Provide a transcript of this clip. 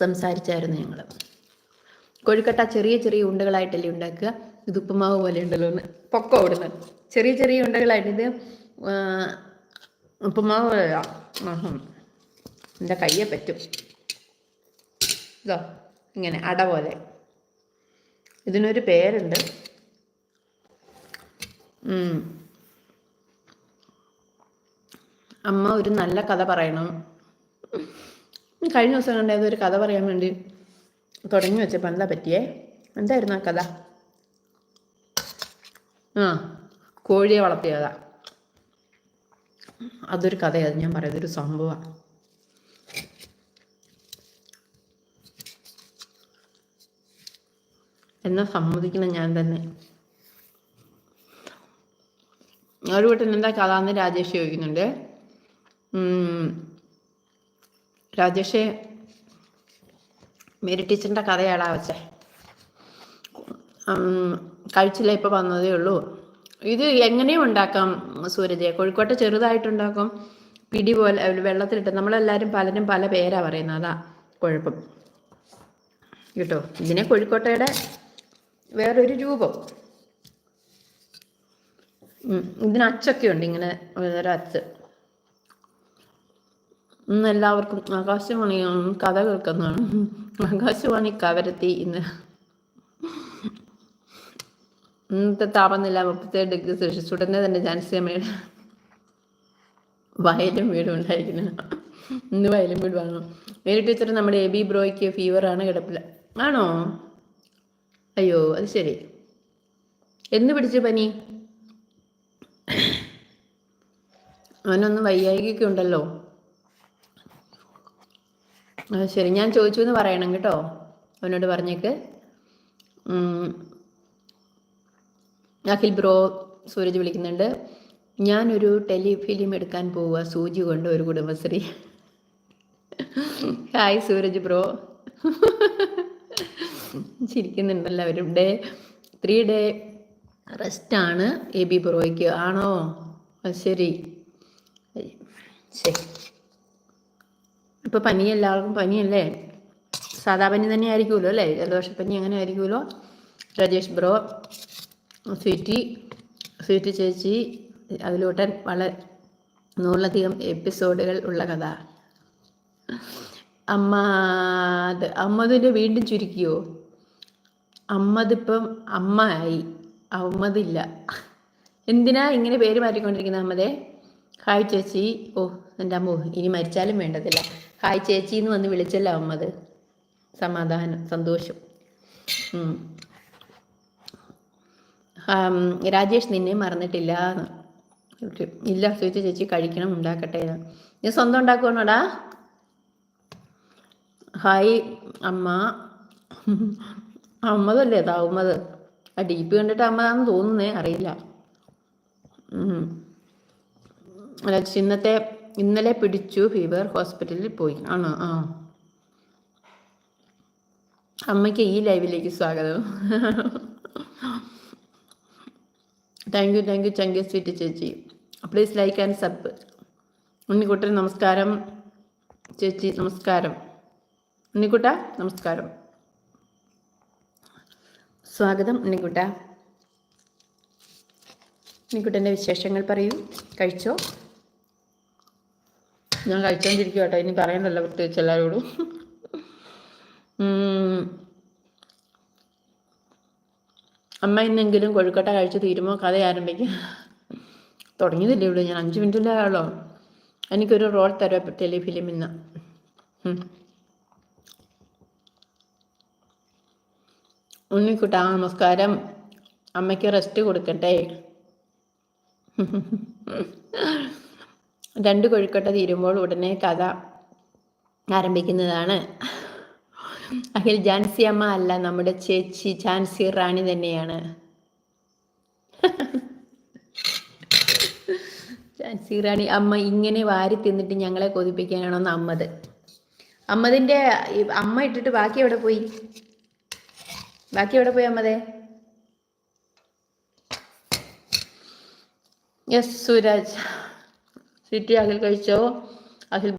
സംസാരിച്ചായിരുന്നു ഞങ്ങൾ. കൊഴുക്കട്ട ചെറിയ ചെറിയ ഉണ്ടകളായിട്ടല്ലേ ഉണ്ടാക്കുക. ഇത് ഉപ്പുമാവ് പോലെ ഉണ്ടല്ലോ എന്ന് പൊക്ക ഓടുന്നത്. ചെറിയ ചെറിയ ഉണ്ടകളായിട്ട് ഇത് ഉപ്പുമാവ് പോലെയാ. എൻ്റെ കയ്യെ പറ്റും. ഇതോ ഇങ്ങനെ അട പോലെ. ഇതിനൊരു പേരുണ്ട്. അമ്മ ഒരു നല്ല കഥ പറയണം. കഴിഞ്ഞ ദിവസം കണ്ടത് ഒരു കഥ പറയാൻ വേണ്ടി തുടങ്ങി വെച്ചപ്പോൾ എന്താ പറ്റിയേ? എന്തായിരുന്നു ആ കഥ? കോഴിയെ വളർത്തിയതാ. അതൊരു കഥയാണ് ഞാൻ പറയുന്നത്, ഒരു സംഭവമാണ്. എന്നാ സമ്മതിക്കണം ഞാൻ തന്നെ. ഒരു വീട്ടിൽ എന്താ കഥ എന്ന് രാജേഷ് ചോദിക്കുന്നുണ്ട്. രാജേഷ് മേരി ടീച്ചറിൻ്റെ കഥയാടാ വെച്ചേ. കഴിച്ചില്ല, ഇപ്പം വന്നതേ ഉള്ളൂ. ഇത് എങ്ങനെയും ഉണ്ടാക്കാം സൂരജ്. കോഴിക്കോട്ടെ ചെറുതായിട്ടുണ്ടാക്കും, പിടി പോലെ വെള്ളത്തിലിട്ട്. നമ്മളെല്ലാവരും പലരും പല പേരാ പറയുന്നത്, അതാ കുഴപ്പം കേട്ടോ. ഇതിനെ കോഴിക്കോട്ടയുടെ വേറൊരു രൂപം. ഇതിന് അച്ചൊക്കെ ഉണ്ട്, ഇങ്ങനെ വേറെ അച്ച്. ഇന്ന് എല്ലാവർക്കും ആകാശവാണി കഥ കേൾക്കുന്നതാണ്. ആകാശവാണി കവരത്തി. ഇന്നത്തെ താപനില 37 ഡിഗ്രി സെൽഷ്യസ്. ഉടനെ തന്നെ ജാൻസി അമ്മയുടെ വയലും വീടും ഉണ്ടായിരിക്കുന്നത്. ഇന്ന് വയലും വീട് വാങ്ങണം. മേരി ടീച്ചർ നമ്മുടെ എബി ബ്രോയ്ക്ക് ഫീവറാണ്, കിടപ്പില്ല. ആണോ? അയ്യോ, അത് ശരി. എന്ന് പിടിച്ചു പനി? അവനൊന്നും വയ്യായികയൊക്കെ ഉണ്ടല്ലോ. ശരി, ഞാൻ ചോദിച്ചു എന്ന് പറയണം കേട്ടോ. അവനോട് പറഞ്ഞേക്ക്. അഖിൽ ബ്രോ സൂരജ് വിളിക്കുന്നുണ്ട്. ഞാനൊരു ടെലിഫിലിം എടുക്കാൻ പോവുക, സൂചി കൊണ്ട് ഒരു കുടുംബശ്രീ. Hi Sooraj bro. ചിരിക്കുന്നുണ്ടല്ലോ അവരും. 3 ഡേ റെസ്റ്റാണ് എബി ബ്രോയ്ക്ക്. ആണോ? അത് ശരി. ശരി, ഇപ്പോൾ പനി, എല്ലാവർക്കും പനിയല്ലേ? സാധാ പനി തന്നെ ആയിരിക്കുമല്ലോ അല്ലേ? ജലദോഷപ്പനി അങ്ങനെ ആയിരിക്കുമല്ലോ. രാജേഷ് ബ്രോ, സ്വീറ്റി ചേച്ചി, അതിലൂട്ടൻ വളരെ 100ലധികം എപ്പിസോഡുകൾ ഉള്ള കഥ. അമ്മദിൻ്റെ വീണ്ടും ചുരുക്കിയോ? അമ്മദിപ്പം അമ്മ ആയി, അമ്മദില്ല. എന്തിനാ ഇങ്ങനെ പേര് മാറ്റിക്കൊണ്ടിരിക്കുന്നത് അമ്മദേ? ഹായ് ചേച്ചി. ഓ എൻ്റെ അമ്മോ, ഇനി മരിച്ചാലും വേണ്ടതില്ല. ഹായ് ചേച്ചി എന്ന് വന്ന് വിളിച്ചല്ലോ അമ്മത്. സമാധാനം, സന്തോഷം. രാജേഷ് നിന്നെ മറന്നിട്ടില്ല. ഇല്ല സ്വീറ്റ് ചേച്ചി, കഴിക്കണം, ഉണ്ടാക്കട്ടെ. നീ സ്വന്തം ഉണ്ടാക്കുവാണോടാ? ഹായ് അമ്മ. അമ്മതല്ലേ അതാ ഉമ്മത്. ആ DP കണ്ടിട്ട് അമ്മതാന്ന് തോന്നുന്നേ, അറിയില്ല. ഇന്നലെ പിടിച്ചു ഫീവർ, ഹോസ്പിറ്റലിൽ പോയി. ആണോ? അമ്മയ്ക്ക് ഈ ലൈവിലേക്ക് സ്വാഗതം. താങ്ക് യു ചങ്കി സ്വീറ്റ് ചേച്ചി. Please like and sub. Unnikuttan നമസ്കാരം. ചേച്ചി നമസ്കാരം. ഉണ്ണിക്കുട്ട നമസ്കാരം. സ്വാഗതം ഉണ്ണിക്കുട്ട. ഉണ്ണിക്കുട്ടൻ്റെ വിശേഷങ്ങൾ പറയൂ. കഴിച്ചോ? ഞാൻ കഴിച്ചോണ്ടിരിക്കും കേട്ടോ, ഇനി പറയണ്ടല്ലോ പ്രത്യേകിച്ച് എല്ലാവരോടും. അമ്മ ഇന്നെങ്കിലും കൊഴുക്കട്ട കഴിച്ച് തീരുമോ? കഥ ആരംഭിക്കും. തുടങ്ങിയതില്ലേ ഇവിടെ, ഞാൻ 5 മിനിറ്റിൻ്റെ ആളോ. എനിക്കൊരു റോൾ തരാം ടെലിഫിലിം ഇന്ന്. ഉണ്ണിക്കുട്ട നമസ്കാരം. അമ്മയ്ക്ക് റെസ്റ്റ് കൊടുക്കട്ടെ. 2 കൊഴുക്കട്ട തീരുമ്പോൾ ഉടനെ കഥ ആരംഭിക്കുന്നതാണ്. അഖിൽ, ജാൻസി അമ്മ അല്ല, നമ്മുടെ ചേച്ചി ഝാൻസി റാണി തന്നെയാണ്. ഝാൻസി റാണി അമ്മ ഇങ്ങനെ വാരി തിന്നിട്ട് ഞങ്ങളെ കൊതിപ്പിക്കാനാണോ അമ്മദിൻ്റെ അമ്മ ഇട്ടിട്ട് ബാക്കി എവിടെ പോയി അമ്മതേ? യെസ് സൂരജ്. സിറ്റി അഖിൽ കഴിച്ചോ? അഖിൽ